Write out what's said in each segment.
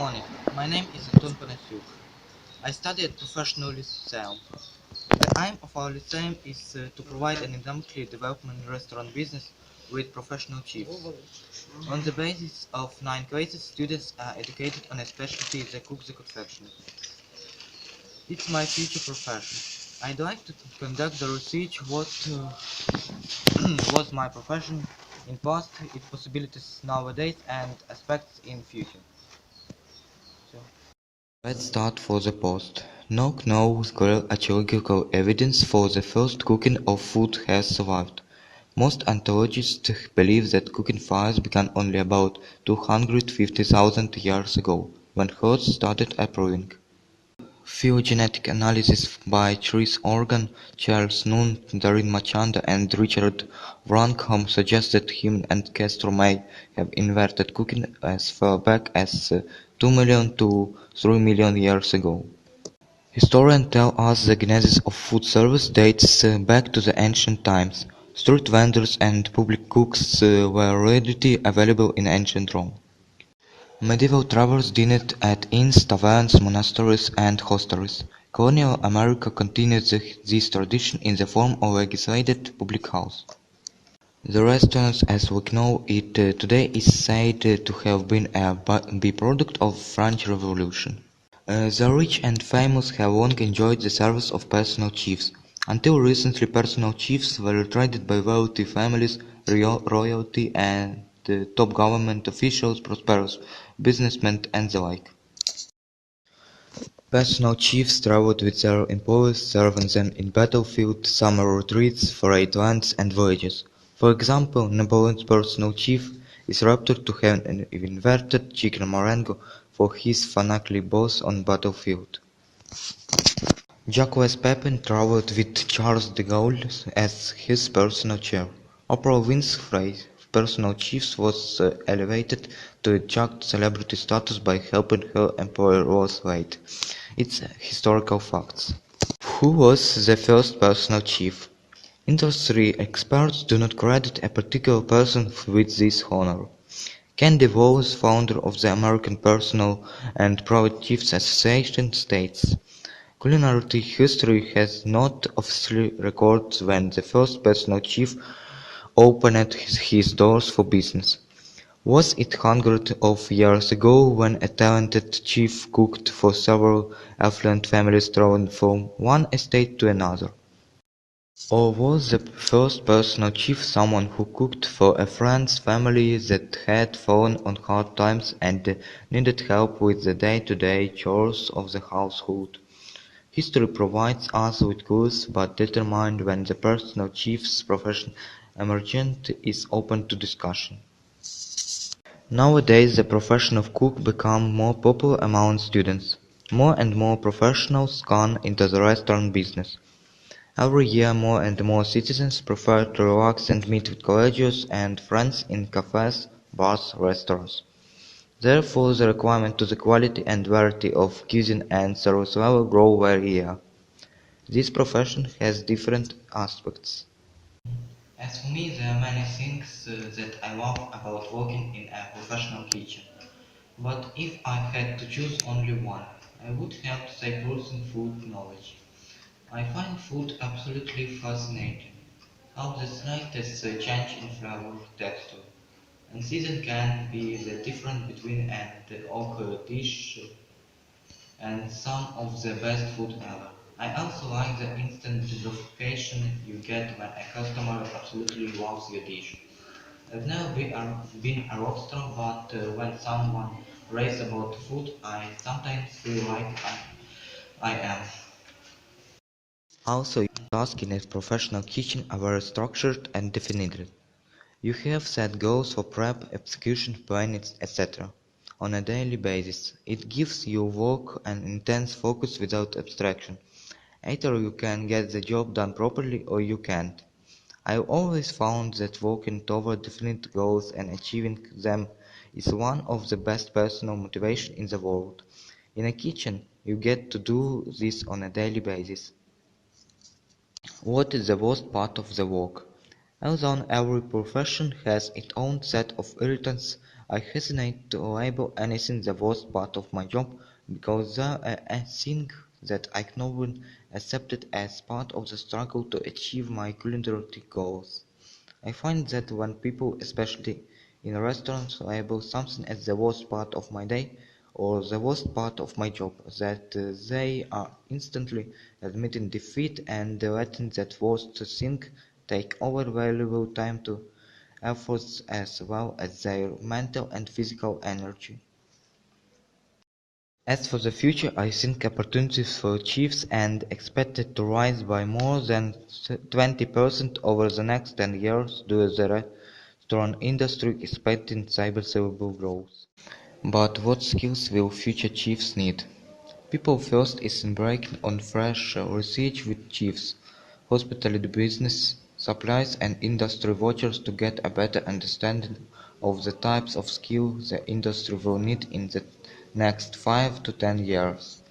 morning. My name is Anton Panasiuk. I study at Professional Lyceum. The aim of our lyceum is to provide an endemically development restaurant business with professional chefs. On the basis of 9 classes, students are educated on a specialty they cook the confectionery. It's my future profession. I'd like to conduct the research what was my profession in past, its possibilities nowadays, and aspects in future. Let's start for the post. No archaeological evidence for the first cooking of food has survived. Most anthropologists believe that cooking fires began only about 250,000 years ago, when herbs started appearing. Phylogenetic analysis by Chris Organ, Charles Nunn, Darin Machanda, and Richard Wrangham suggests that human ancestors may have invented cooking as far back as 2 million to 3 million years ago. Historians tell us the genesis of food service dates back to the ancient times. Street vendors and public cooks were readily available in ancient Rome. Medieval travelers dined at inns, taverns, monasteries, and hostelries. Colonial America continued this tradition in the form of legislated public house. The restaurant as we know it today is said to have been a byproduct of the French Revolution. The rich and famous have long enjoyed the service of personal chiefs. Until recently, personal chiefs were traded by wealthy families, royalty, and top government officials, prosperous businessmen, and the like. Personal chiefs traveled with their employees, serving them in battlefield, summer retreats, foreign lands, and villages. For example, Napoleon's personal chief is reported to have invented chicken meringue for his fanatical boss on battlefield. Jacques Pepin traveled with Charles de Gaulle as his personal chair. Oprah Winfrey's personal chief was elevated to exact celebrity status by helping her employer lose weight. It's historical facts. Who was the first personal chief? Industry experts do not credit a particular person with this honor. Candy Wallace, founder of the American Personal and Private Chiefs Association, states, "Culinary history has not officially recorded when the first personal chief opened his doors for business. Was it hundreds of years ago when a talented chief cooked for several affluent families traveling from one estate to another? Or was the first personal chief someone who cooked for a friend's family that had fallen on hard times and needed help with the day-to-day chores of the household? History provides us with clues, but determining when the personal chief's profession emerged is open to discussion. Nowadays, the profession of cook becomes more popular among students. More and more professionals gone into the restaurant business. Every year, more and more citizens prefer to relax and meet with colleagues and friends in cafes, bars, restaurants. Therefore, the requirement to the quality and variety of cuisine and service level grow every year. This profession has different aspects. As for me, there are many things that I love about working in a professional kitchen. But if I had to choose only one, I would have to say person food knowledge. I find food absolutely fascinating. How the slightest change in flavor, texture, and season can be the difference between an okay dish and some of the best food ever. I also like the instant gratification you get when a customer absolutely loves your dish. I've never been a rockstar, but when someone raves about food, I sometimes feel like I am. Also, your tasks in a professional kitchen are very structured and defined. You have set goals for prep, execution, planning, etc. on a daily basis. It gives your work an intense focus without abstraction. Either you can get the job done properly or you can't. I've always found that working toward definite goals and achieving them is one of the best personal motivation in the world. In a kitchen, you get to do this on a daily basis. What is the worst part of the work? Although every profession has its own set of irritants, I hesitate to label anything the worst part of my job because there are things that I cannot accept it as part of the struggle to achieve my culinary goals. I find that when people, especially in restaurants, label something as the worst part of my day or the worst part of my job, that they are instantly admitting defeat and letting that worst thing take over valuable time to efforts as well as their mental and physical energy. As for the future, I think opportunities for chiefs and expected to rise by more than 20% over the next 10 years due to the restaurant industry expecting cyber growth. But what skills will future chiefs need? People first is embarking on fresh research with chiefs, hospitality business, supplies and industry watchers to get a better understanding of the types of skills the industry will need in the next 5 to 10 years.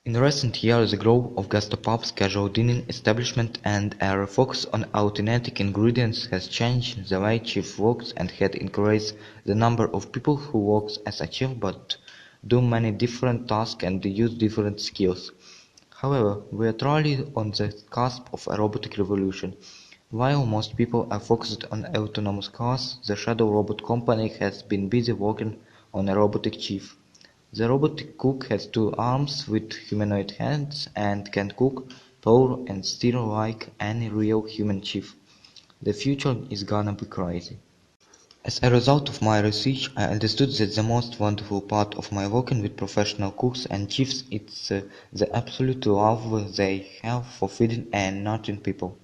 In recent years, the growth of gastropubs, casual dining establishments, and a focus on authentic ingredients has changed the way chef works and had increased the number of people who work as a chef but do many different tasks and use different skills. However, we are truly on the cusp of a robotic revolution. While most people are focused on autonomous cars, the Shadow Robot Company has been busy working on a robotic chef. The robotic cook has 2 arms with humanoid hands and can cook, pour, and stir like any real human chef. The future is gonna be crazy. As a result of my research, I understood that the most wonderful part of my working with professional cooks and chefs is the absolute love they have for feeding and nurturing people.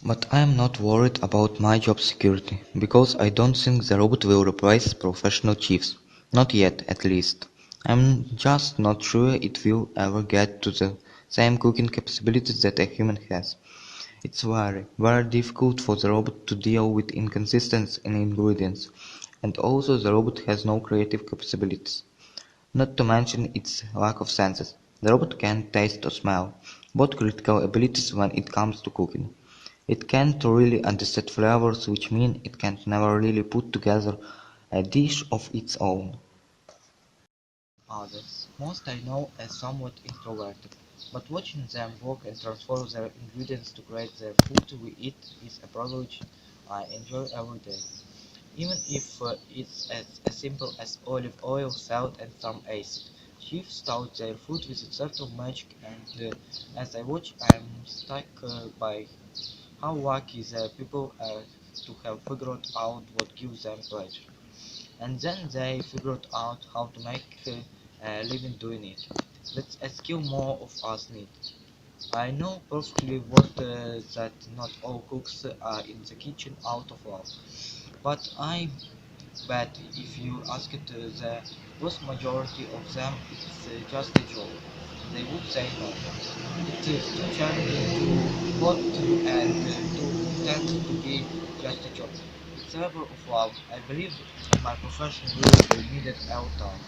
But I am not worried about my job security, because I don't think the robot will replace professional chefs. Not yet, at least. I'm just not sure it will ever get to the same cooking capabilities that a human has. It's very, very difficult for the robot to deal with inconsistencies in ingredients, and also the robot has no creative capabilities. Not to mention its lack of senses. The robot can't taste or smell, both critical abilities when it comes to cooking. It can't really understand flavors, which mean it can never really put together a dish of its own. Others. Most I know are somewhat introverted, but watching them work and transform their ingredients to create their food we eat is a privilege I enjoy every day. Even if it's as simple as olive oil, salt, and some acid. Chefs start their food with a sort of magic, and as I watch, I'm struck by how lucky the people are to have figured out what gives them pleasure. And then they figured out how to make a living doing it. That's a skill more of us need. I know perfectly what that not all cooks are in the kitchen out of love, but I bet if you asked the vast majority of them it's just a job, they would say no. It is too challenging, too hot, and too intense to be just a job. It's a labor of love. I believe my profession will be needed all time.